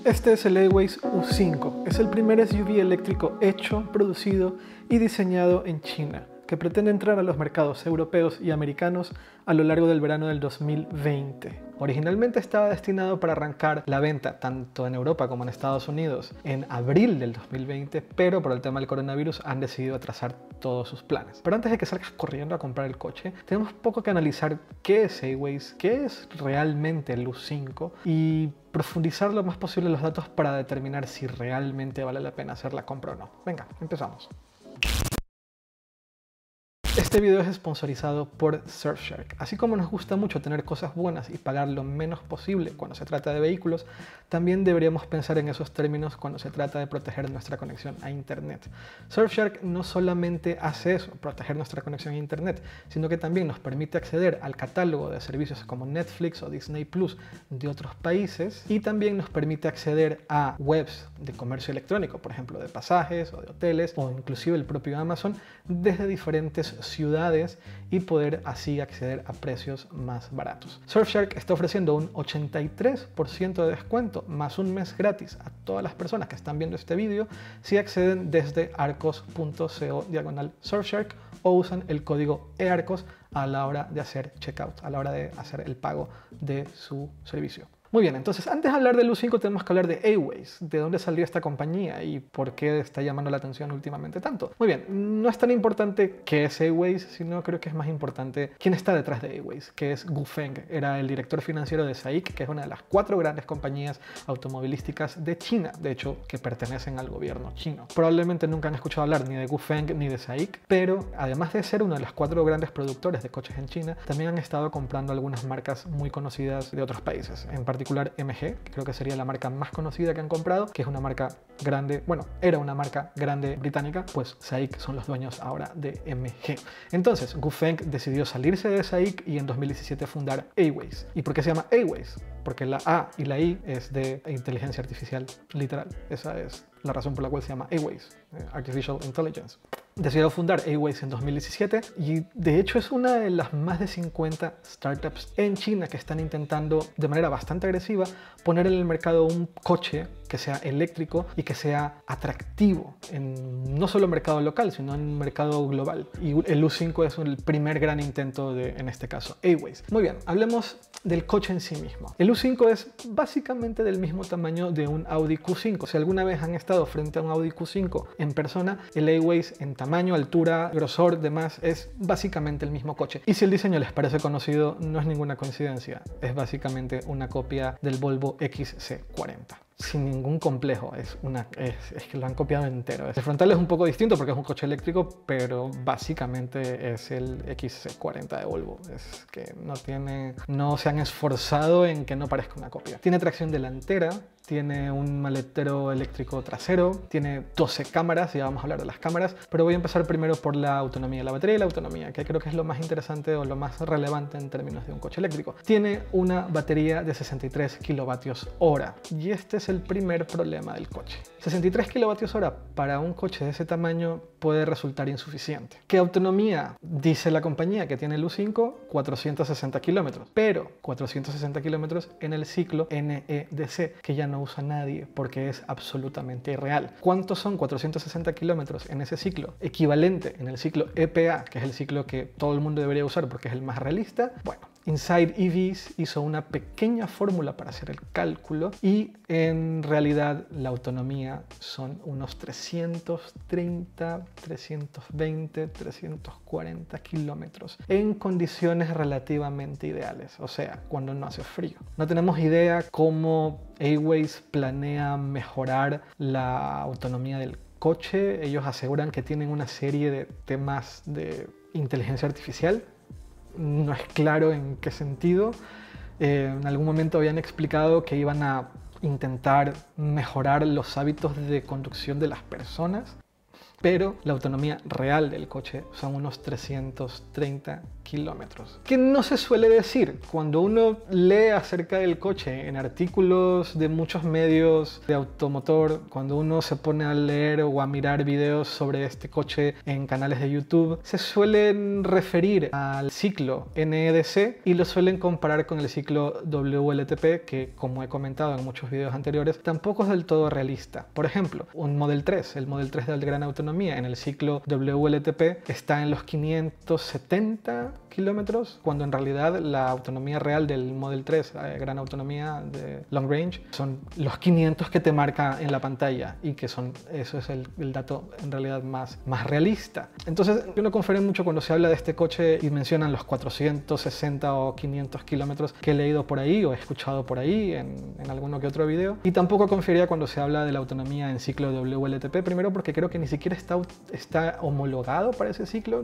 Este es el Aways U5. Es el primer SUV eléctrico hecho, producido y diseñado en China, que pretende entrar a los mercados europeos y americanos a lo largo del verano del 2020. Originalmente estaba destinado para arrancar la venta tanto en Europa como en Estados Unidos en abril del 2020, pero por el tema del coronavirus han decidido atrasar todos sus planes. Pero antes de que salgas corriendo a comprar el coche, tenemos poco que analizar qué es Aways, qué es realmente el U5 y profundizar lo más posible los datos para determinar si realmente vale la pena hacer la compra o no. Venga, empezamos. Este video es sponsorizado por Surfshark. Así como nos gusta mucho tener cosas buenas y pagar lo menos posible cuando se trata de vehículos, también deberíamos pensar en esos términos cuando se trata de proteger nuestra conexión a Internet. Surfshark no solamente hace eso, proteger nuestra conexión a Internet, sino que también nos permite acceder al catálogo de servicios como Netflix o Disney Plus de otros países y también nos permite acceder a webs de comercio electrónico, por ejemplo de pasajes o de hoteles o inclusive el propio Amazon desde diferentes ciudades y poder así acceder a precios más baratos. Surfshark está ofreciendo un 83% de descuento más un mes gratis a todas las personas que están viendo este vídeo si acceden desde arcos.co/Surfshark o usan el código EARCOS a la hora de hacer checkout, a la hora de hacer el pago de su servicio. Muy bien, entonces antes de hablar del U5 tenemos que hablar de Aways, de dónde salió esta compañía y por qué está llamando la atención últimamente tanto. Muy bien, no es tan importante qué es Aways, sino creo que es más importante quién está detrás de Aways, que es Gu Feng. Era el director financiero de SAIC, que es una de las 4 grandes compañías automovilísticas de China, de hecho, que pertenecen al gobierno chino. Probablemente nunca han escuchado hablar ni de Gu Feng ni de SAIC, pero además de ser uno de los 4 grandes productores de coches en China, también han estado comprando algunas marcas muy conocidas de otros países, en particular MG, que creo que sería la marca más conocida que han comprado, que es una marca grande, bueno, era una marca grande británica, pues SAIC son los dueños ahora de MG. Entonces, Gu Feng decidió salirse de SAIC y en 2017 fundar Aways. ¿Y por qué se llama Aways? Porque la A y la I es de inteligencia artificial, literal. Esa es la razón por la cual se llama Aways, Artificial Intelligence. Decidió fundar Aways en 2017 y de hecho es una de las más de 50 startups en China que están intentando de manera bastante agresiva poner en el mercado un coche que sea eléctrico y que sea atractivo en no solo mercado local, sino en mercado global. Y el U5 es el primer gran intento de, en este caso, Aways. Muy bien, hablemos del coche en sí mismo. El U5 es básicamente del mismo tamaño de un Audi Q5. Si alguna vez han estado frente a un Audi Q5 en persona, el Aways en tamaño, altura, grosor, demás, es básicamente el mismo coche. Y si el diseño les parece conocido, no es ninguna coincidencia. Es básicamente una copia del Volvo XC40. Sin ningún complejo, es que lo han copiado entero. El frontal es un poco distinto porque es un coche eléctrico, pero básicamente es el XC40 de Volvo. Es que no se han esforzado en que no parezca una copia. Tiene tracción delantera, tiene un maletero eléctrico trasero, tiene 12 cámaras, ya vamos a hablar de las cámaras, pero voy a empezar primero por la autonomía, la batería y la autonomía, que creo que es lo más interesante o lo más relevante en términos de un coche eléctrico. Tiene una batería de 63 kilovatios hora y este es el primer problema del coche. 63 kilovatios hora para un coche de ese tamaño puede resultar insuficiente. ¿Qué autonomía? Dice la compañía que tiene el U5, 460 kilómetros, pero 460 kilómetros en el ciclo NEDC, que ya no usa nadie porque es absolutamente irreal. ¿Cuántos son 460 kilómetros en ese ciclo? Equivalente en el ciclo EPA, que es el ciclo que todo el mundo debería usar porque es el más realista. Bueno, Inside EVs hizo una pequeña fórmula para hacer el cálculo y en realidad la autonomía son unos 330, 320, 340 kilómetros en condiciones relativamente ideales, o sea, cuando no hace frío. No tenemos idea cómo Aways planea mejorar la autonomía del coche. Ellos aseguran que tienen una serie de temas de inteligencia artificial. No es claro en qué sentido. En algún momento habían explicado que iban a intentar mejorar los hábitos de conducción de las personas, pero la autonomía real del coche son unos 330 kilómetros. Que no se suele decir cuando uno lee acerca del coche en artículos de muchos medios de automotor, cuando uno se pone a leer o a mirar videos sobre este coche en canales de YouTube, se suelen referir al ciclo NEDC y lo suelen comparar con el ciclo WLTP, que como he comentado en muchos videos anteriores, tampoco es del todo realista. Por ejemplo, un Model 3, el Model 3 de gran autonomía en el ciclo WLTP está en los 570 kilómetros, cuando en realidad la autonomía real del Model 3, gran autonomía de long range, son los 500 que te marca en la pantalla y que son, eso es el dato en realidad más realista. Entonces yo no confío mucho cuando se habla de este coche y mencionan los 460 o 500 kilómetros que he leído por ahí o he escuchado por ahí en alguno que otro video, y tampoco confiaría cuando se habla de la autonomía en ciclo WLTP, primero porque creo que ni siquiera está homologado para ese ciclo.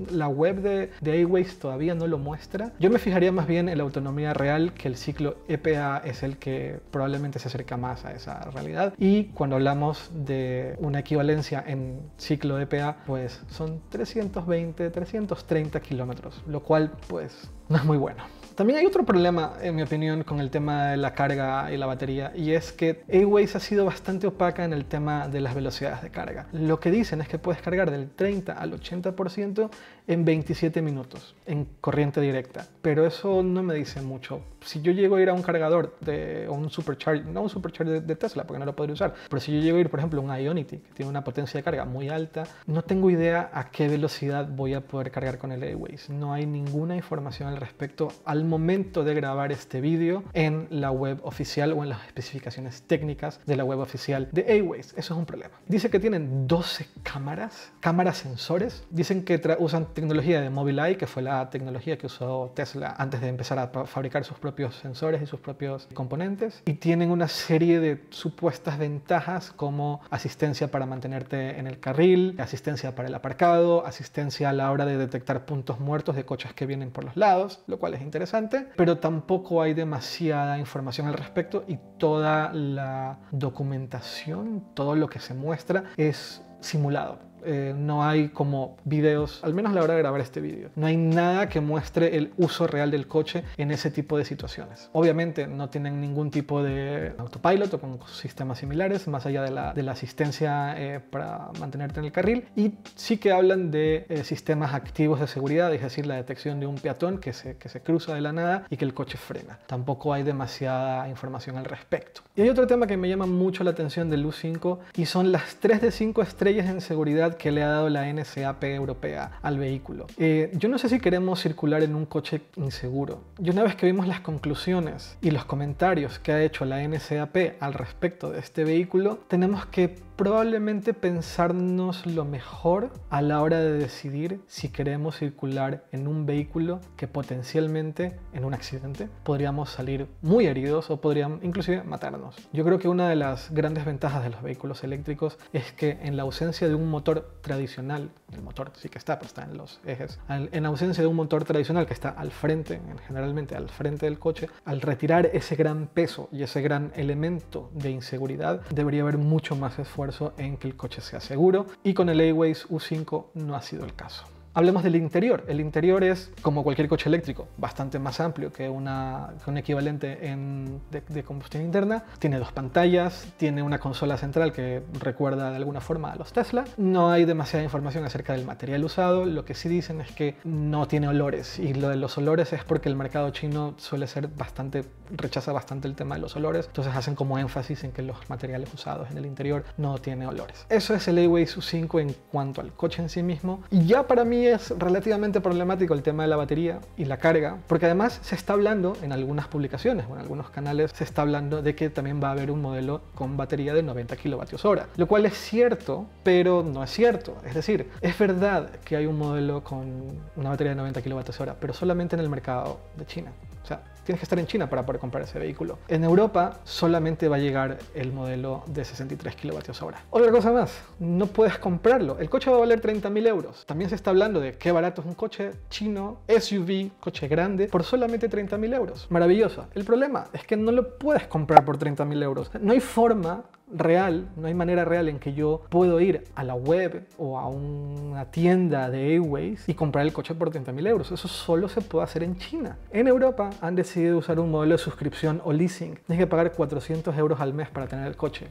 La web de A-Ways todavía no lo muestra. Yo me fijaría más bien en la autonomía real, que el ciclo EPA es el que probablemente se acerca más a esa realidad, y cuando hablamos de una equivalencia en ciclo EPA, pues son 320, 330 kilómetros, lo cual pues no es muy bueno. También hay otro problema, en mi opinión, con el tema de la carga y la batería, y es que A-Ways ha sido bastante opaca en el tema de las velocidades de carga. Lo que dicen es que puedes cargar del 30 al 80% en 27 minutos en corriente directa, pero eso no me dice mucho. Si yo llego a ir a un cargador o un supercharger, no un supercharger de Tesla porque no lo podría usar, pero si yo llego a ir, por ejemplo, a un Ionity que tiene una potencia de carga muy alta, no tengo idea a qué velocidad voy a poder cargar con el A-Ways. No hay ninguna información al respecto al momento de grabar este vídeo en la web oficial o en las especificaciones técnicas de la web oficial de A-Ways. Eso es un problema. Dice que tienen 12 cámaras sensores. Dicen que usan tecnología de Mobileye, que fue la tecnología que usó Tesla antes de empezar a fabricar sus propios sensores y sus propios componentes. Y tienen una serie de supuestas ventajas como asistencia para mantenerte en el carril, asistencia para el aparcado, asistencia a la hora de detectar puntos muertos de coches que vienen por los lados, lo cual es interesante, pero tampoco hay demasiada información al respecto y toda la documentación, todo lo que se muestra es simulado. No hay como videos, al menos a la hora de grabar este vídeo, no hay nada que muestre el uso real del coche en ese tipo de situaciones. Obviamente no tienen ningún tipo de autopilot o con sistemas similares, más allá de la asistencia para mantenerte en el carril, y sí que hablan de sistemas activos de seguridad, es decir, la detección de un peatón que se cruza de la nada y que el coche frena. Tampoco hay demasiada información al respecto. Y hay otro tema que me llama mucho la atención del U5 y son las 3 de 5 estrellas en seguridad que le ha dado la NCAP europea al vehículo. Yo no sé si queremos circular en un coche inseguro. Y una vez que vimos las conclusiones y los comentarios que ha hecho la NCAP al respecto de este vehículo, tenemos que probablemente pensarnos lo mejor a la hora de decidir si queremos circular en un vehículo que potencialmente en un accidente podríamos salir muy heridos o podrían inclusive matarnos. Yo creo que una de las grandes ventajas de los vehículos eléctricos es que en la ausencia de un motor tradicional, el motor sí que está, pero está en los ejes, en ausencia de un motor tradicional que está al frente, generalmente al frente del coche, al retirar ese gran peso y ese gran elemento de inseguridad, debería haber mucho más esfuerzo en que el coche sea seguro, y con el A-Ways U5 no ha sido el caso. Hablemos del interior. El interior es, como cualquier coche eléctrico, bastante más amplio que un equivalente de combustión interna. Tiene 2 pantallas, tiene una consola central que recuerda de alguna forma a los Tesla. No hay demasiada información acerca del material usado. Lo que sí dicen es que no tiene olores, y lo de los olores es porque el mercado chino rechaza bastante el tema de los olores. Entonces hacen como énfasis en que los materiales usados en el interior no tienen olores. Eso es el A-Ways U5 en cuanto al coche en sí mismo. Y ya para mí es relativamente problemático el tema de la batería y la carga, porque además se está hablando en algunas publicaciones o en algunos canales, se está hablando de que también va a haber un modelo con batería de 90 kWh, lo cual es cierto, pero no es cierto. Es decir, es verdad que hay un modelo con una batería de 90 kWh, pero solamente en el mercado de China. O sea, tienes que estar en China para poder comprar ese vehículo. En Europa solamente va a llegar el modelo de 63 kWh. Otra cosa más, no puedes comprarlo. El coche va a valer 30.000 euros. También se está hablando de qué barato es un coche chino, SUV, coche grande, por solamente 30.000 euros. Maravilloso. El problema es que no lo puedes comprar por 30.000 euros. No hay forma real, no hay manera real en que yo puedo ir a la web o a una tienda de A-Ways y comprar el coche por 30.000 euros. Eso solo se puede hacer en China. En Europa han decidido usar un modelo de suscripción o leasing. Tienes que pagar 400 euros al mes para tener el coche.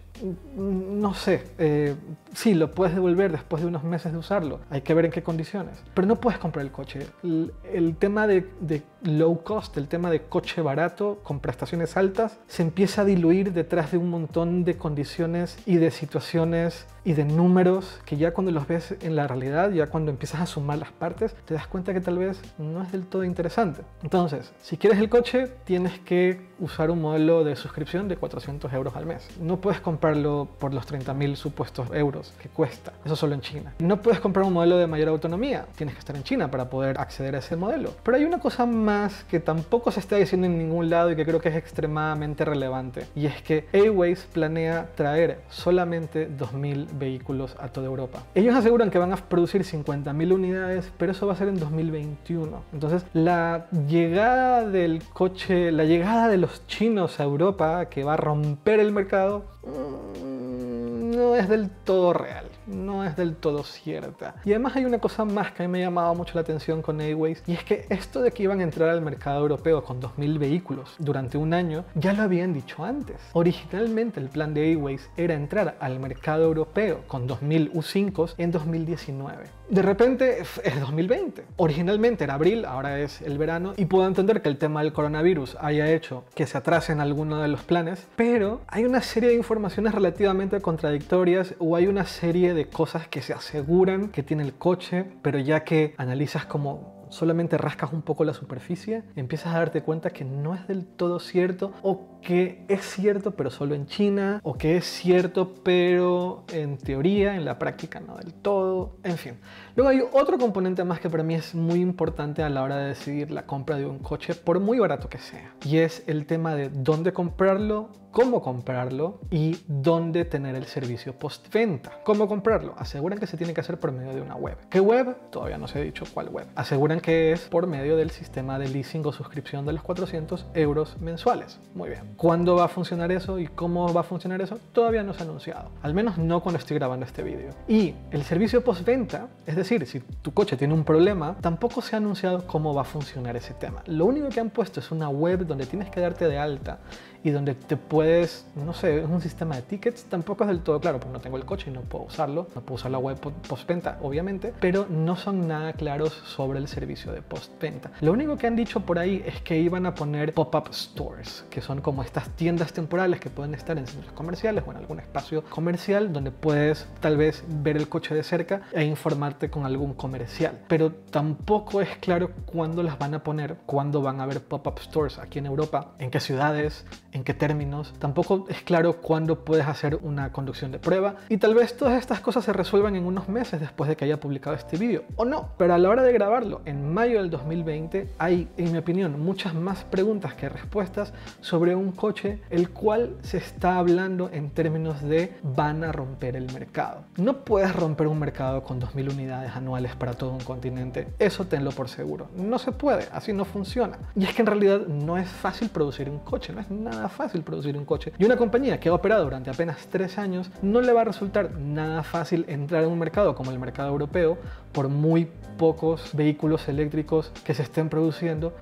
No sé, sí, lo puedes devolver después de unos meses de usarlo. Hay que ver en qué condiciones. Pero no puedes comprar el coche. El tema de low cost, el tema de coche barato con prestaciones altas, se empieza a diluir detrás de un montón de condiciones y de situaciones y de números que ya cuando los ves en la realidad, ya cuando empiezas a sumar las partes, te das cuenta que tal vez no es del todo interesante. Entonces, si quieres el coche, tienes que usar un modelo de suscripción de 400 euros al mes. No puedes comprarlo por los 30.000 supuestos euros que cuesta. Eso solo en China. No puedes comprar un modelo de mayor autonomía. Tienes que estar en China para poder acceder a ese modelo. Pero hay una cosa más que tampoco se está diciendo en ningún lado y que creo que es extremadamente relevante. Y es que A-Ways planea traer solamente 2.000 vehículos a toda Europa. Ellos aseguran que van a producir 50.000 unidades, pero eso va a ser en 2021. Entonces, la llegada del coche, la llegada de los chinos a Europa, que va a romper el mercado, no es del todo real, no es del todo cierta. Y además hay una cosa más que a mí me ha llamado mucho la atención con A-Ways, y es que esto de que iban a entrar al mercado europeo con 2.000 vehículos durante un año, ya lo habían dicho antes. Originalmente el plan de A-Ways era entrar al mercado europeo con 2.000 U5s en 2019. De repente es 2020. Originalmente era abril, ahora es el verano, y puedo entender que el tema del coronavirus haya hecho que se atrasen algunos de los planes, pero hay una serie de informaciones relativamente contradictorias o hay una serie de cosas que se aseguran que tiene el coche, pero ya que analizas como solamente rascas un poco la superficie, empiezas a darte cuenta que no es del todo cierto, o que es cierto pero solo en China, o que es cierto pero en teoría, en la práctica no del todo, en fin. Luego hay otro componente más que para mí es muy importante a la hora de decidir la compra de un coche, por muy barato que sea, y es el tema de dónde comprarlo, cómo comprarlo y dónde tener el servicio postventa. ¿Cómo comprarlo? Aseguran que se tiene que hacer por medio de una web. ¿Qué web? Todavía no se ha dicho cuál web. Aseguran que es por medio del sistema de leasing o suscripción de los 400 euros mensuales. Muy bien. ¿Cuándo va a funcionar eso y cómo va a funcionar eso? Todavía no se ha anunciado. Al menos no cuando estoy grabando este vídeo. Y el servicio postventa, es decir, si tu coche tiene un problema, tampoco se ha anunciado cómo va a funcionar ese tema. Lo único que han puesto es una web donde tienes que darte de alta y donde te puedes, no sé, es un sistema de tickets, tampoco es del todo claro, porque no tengo el coche y no puedo usarlo, no puedo usar la web postventa, obviamente, pero no son nada claros sobre el servicio de postventa. Lo único que han dicho por ahí es que iban a poner pop-up stores, que son como estas tiendas temporales que pueden estar en centros comerciales o en algún espacio comercial donde puedes tal vez ver el coche de cerca e informarte con algún comercial, pero tampoco es claro cuándo las van a poner, cuándo van a haber pop-up stores aquí en Europa, en qué ciudades, en qué términos. Tampoco es claro cuándo puedes hacer una conducción de prueba, y tal vez todas estas cosas se resuelvan en unos meses después de que haya publicado este vídeo, o no. Pero a la hora de grabarlo, en mayo del 2020, hay, en mi opinión, muchas más preguntas que respuestas sobre un coche el cual se está hablando en términos de van a romper el mercado. No puedes romper un mercado con 2.000 unidades anuales para todo un continente, eso tenlo por seguro. No se puede, así no funciona. Y es que en realidad no es fácil producir un coche, no es nada fácil producir un coche. Y una compañía que ha operado durante apenas 3 años no le va a resultar nada fácil entrar en un mercado como el mercado europeo por muy pocos vehículos eléctricos que se estén produciendo.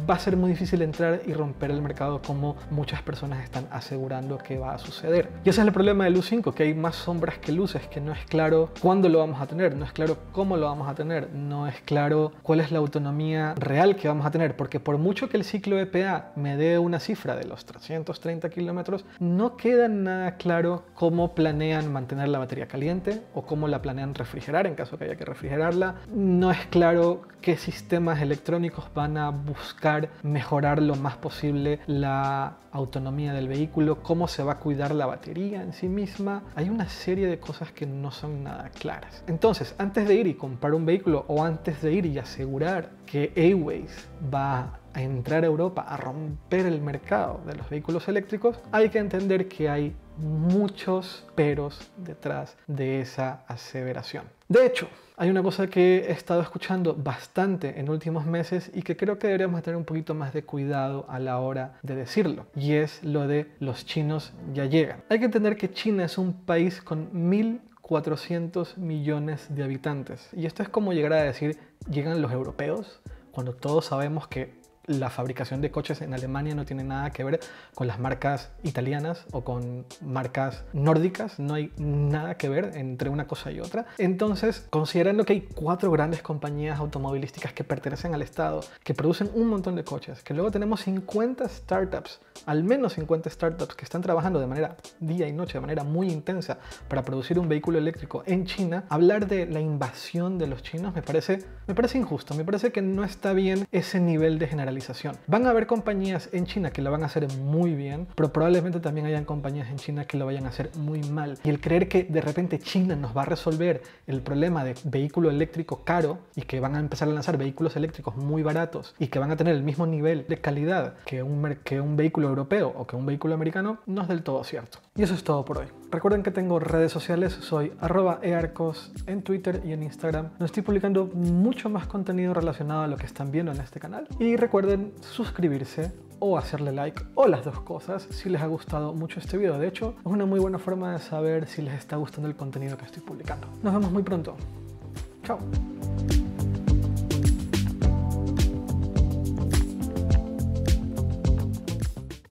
Va a ser muy difícil entrar y romper el mercado como muchas personas están asegurando que va a suceder. Y ese es el problema del U5, que hay más sombras que luces, que no es claro cuándo lo vamos a tener, no es claro cómo lo vamos a tener, no es claro cuál es la autonomía real que vamos a tener, porque por mucho que el ciclo EPA me dé una cifra de los 330 kilómetros, no queda nada claro cómo planean mantener la batería caliente o cómo la planean refrigerar en caso que haya que refrigerarla. No es claro qué sistemas electrónicos van a buscar mejorar lo más posible la autonomía del vehículo, cómo se va a cuidar la batería en sí misma. Hay una serie de cosas que no son nada claras. Entonces, antes de ir y comprar un vehículo, o antes de ir y asegurar que A-Ways va a entrar a Europa a romper el mercado de los vehículos eléctricos, hay que entender que hay muchos peros detrás de esa aseveración. De hecho, hay una cosa que he estado escuchando bastante en últimos meses y que creo que deberíamos tener un poquito más de cuidado a la hora de decirlo, y es lo de los chinos ya llegan. Hay que entender que China es un país con 1.400 millones de habitantes, y esto es como llegar a decir llegan los europeos, cuando todos sabemos que la fabricación de coches en Alemania no tiene nada que ver con las marcas italianas o con marcas nórdicas, no hay nada que ver entre una cosa y otra. Entonces, considerando que hay 4 grandes compañías automovilísticas que pertenecen al Estado, que producen un montón de coches, que luego tenemos 50 startups, al menos 50 startups que están trabajando de manera día y noche, de manera muy intensa para producir un vehículo eléctrico en China, hablar de la invasión de los chinos me parece injusto, me parece que no está bien ese nivel de generalización. Van a haber compañías en China que lo van a hacer muy bien, pero probablemente también hayan compañías en China que lo vayan a hacer muy mal. Y el creer que de repente China nos va a resolver el problema de vehículo eléctrico caro y que van a empezar a lanzar vehículos eléctricos muy baratos y que van a tener el mismo nivel de calidad que un vehículo europeo o que un vehículo americano, no es del todo cierto. Y eso es todo por hoy. Recuerden que tengo redes sociales, soy @earcos en Twitter y en Instagram. No estoy publicando mucho más contenido relacionado a lo que están viendo en este canal. Y recuerden suscribirse o hacerle like o las dos cosas si les ha gustado mucho este video. De hecho, es una muy buena forma de saber si les está gustando el contenido que estoy publicando. Nos vemos muy pronto. Chao.